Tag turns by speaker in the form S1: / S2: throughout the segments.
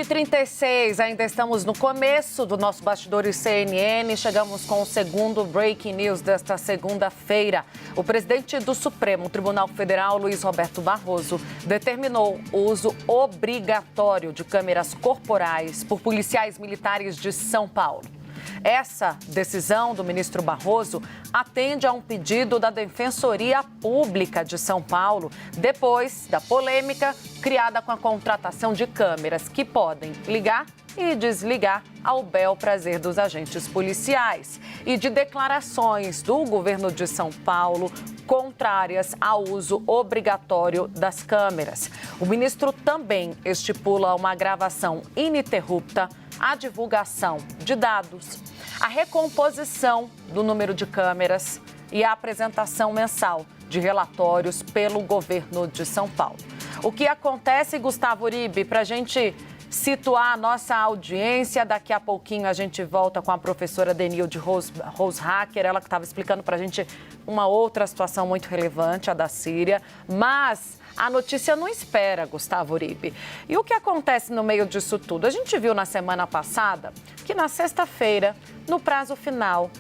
S1: 9h36, ainda estamos no começo do nosso Bastidores CNN. Chegamos com o segundo Breaking News desta segunda-feira. O presidente do Supremo Tribunal Federal, Luiz Roberto Barroso, determinou o uso obrigatório de câmeras corporais por policiais militares de São Paulo. Essa decisão do ministro Barroso atende a um pedido da Defensoria Pública de São Paulo, depois da polêmica criada com a contratação de câmeras que podem ligar e desligar ao bel prazer dos agentes policiais e de declarações do governo de São Paulo contrárias ao uso obrigatório das câmeras. O ministro também estipula uma gravação ininterrupta, a divulgação de dados, a recomposição do número de câmeras e a apresentação mensal de relatórios pelo governo de São Paulo. O que acontece, Gustavo Uribe, para a gente situar a nossa audiência? Daqui a pouquinho a gente volta com a professora Denilde Roshacker, ela que estava explicando para a gente uma outra situação muito relevante, a da Síria, mas a notícia não espera, Gustavo Uribe. E o que acontece no meio disso tudo? A gente viu na semana passada que na sexta-feira, no prazo final,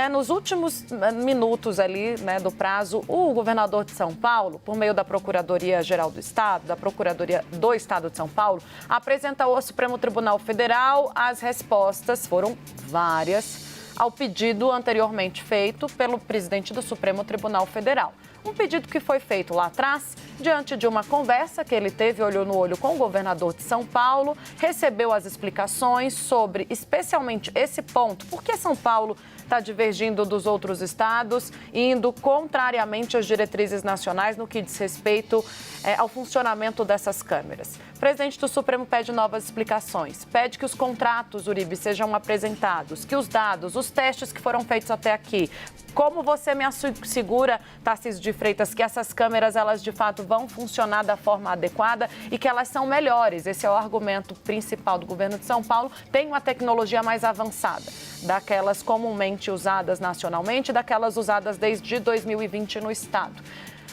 S1: nos últimos minutos ali, do prazo, o governador de São Paulo, por meio da Procuradoria-Geral do Estado, da Procuradoria do Estado de São Paulo, apresentou ao Supremo Tribunal Federal. As respostas foram várias ao pedido anteriormente feito pelo presidente do Supremo Tribunal Federal. Um pedido que foi feito lá atrás, diante de uma conversa que ele teve olho no olho com o governador de São Paulo, recebeu as explicações sobre, especialmente, esse ponto, por que São Paulo está divergindo dos outros estados, indo contrariamente às diretrizes nacionais no que diz respeito ao funcionamento dessas câmeras. O presidente do Supremo pede novas explicações, pede que os contratos, Uribe, sejam apresentados, que os dados, os testes que foram feitos até aqui. Como você me assegura, Tarcísio de Freitas, que essas câmeras, elas de fato vão funcionar da forma adequada e que elas são melhores? Esse é o argumento principal do governo de São Paulo. Tem uma tecnologia mais avançada, daquelas comumente usadas nacionalmente, daquelas usadas desde 2020 no estado.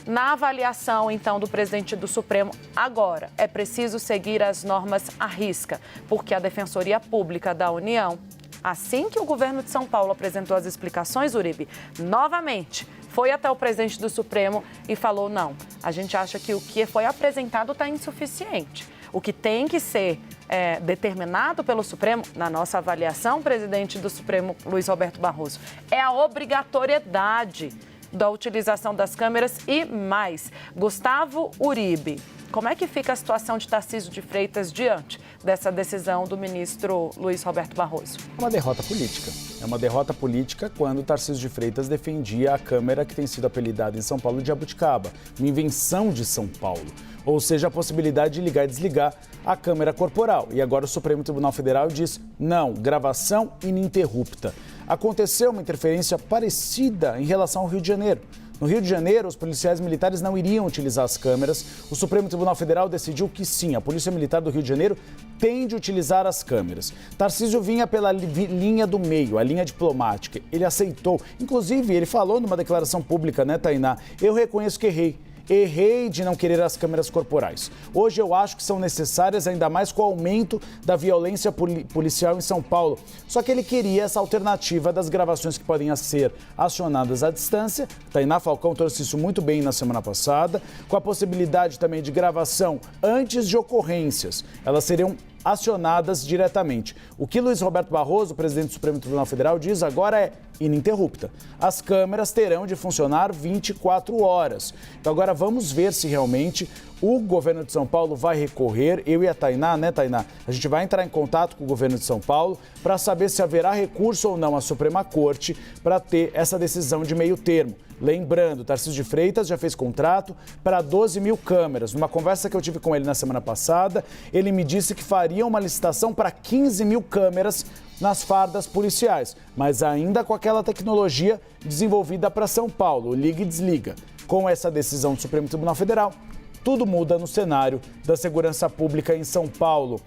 S1: Na avaliação, então, do presidente do Supremo, agora é preciso seguir as normas à risca, porque a Defensoria Pública da União, assim que o governo de São Paulo apresentou as explicações, Uribe, novamente foi até o presidente do Supremo e falou: não, a gente acha que o que foi apresentado está insuficiente. O que tem que ser determinado pelo Supremo, na nossa avaliação, presidente do Supremo, Luiz Roberto Barroso, é a obrigatoriedade da utilização das câmeras e mais. Gustavo Uribe, como é que fica a situação de Tarcísio de Freitas diante dessa decisão do ministro Luiz Roberto Barroso?
S2: É uma derrota política. É uma derrota política quando Tarcísio de Freitas defendia a câmera que tem sido apelidada em São Paulo de Jabuticaba, uma invenção de São Paulo. Ou seja, a possibilidade de ligar e desligar a câmera corporal. E agora o Supremo Tribunal Federal diz: não, gravação ininterrupta. Aconteceu uma interferência parecida em relação ao Rio de Janeiro. No Rio de Janeiro, os policiais militares não iriam utilizar as câmeras. O Supremo Tribunal Federal decidiu que sim, a Polícia Militar do Rio de Janeiro tem de utilizar as câmeras. Tarcísio vinha pela linha do meio, a linha diplomática. Ele aceitou. Inclusive, ele falou numa declaração pública, Tainá? Eu reconheço que errei. Errei de não querer as câmeras corporais. Hoje eu acho que são necessárias, ainda mais com o aumento da violência policial em São Paulo. Só que ele queria essa alternativa das gravações que podem ser acionadas à distância. Tainá Falcão trouxe isso muito bem na semana passada, com a possibilidade também de gravação antes de ocorrências. Elas seriam acionadas diretamente. O que Luiz Roberto Barroso, presidente do Supremo Tribunal Federal, diz agora é ininterrupta. As câmeras terão de funcionar 24 horas. Então agora vamos ver se realmente o governo de São Paulo vai recorrer. Eu e a Tainá, Tainá? A gente vai entrar em contato com o governo de São Paulo para saber se haverá recurso ou não à Suprema Corte para ter essa decisão de meio termo. Lembrando, Tarcísio de Freitas já fez contrato para 12 mil câmeras. Numa conversa que eu tive com ele na semana passada, ele me disse que faria uma licitação para 15 mil câmeras nas fardas policiais, mas ainda com aquela tecnologia desenvolvida para São Paulo, o liga e desliga. Com essa decisão do Supremo Tribunal Federal, tudo muda no cenário da segurança pública em São Paulo.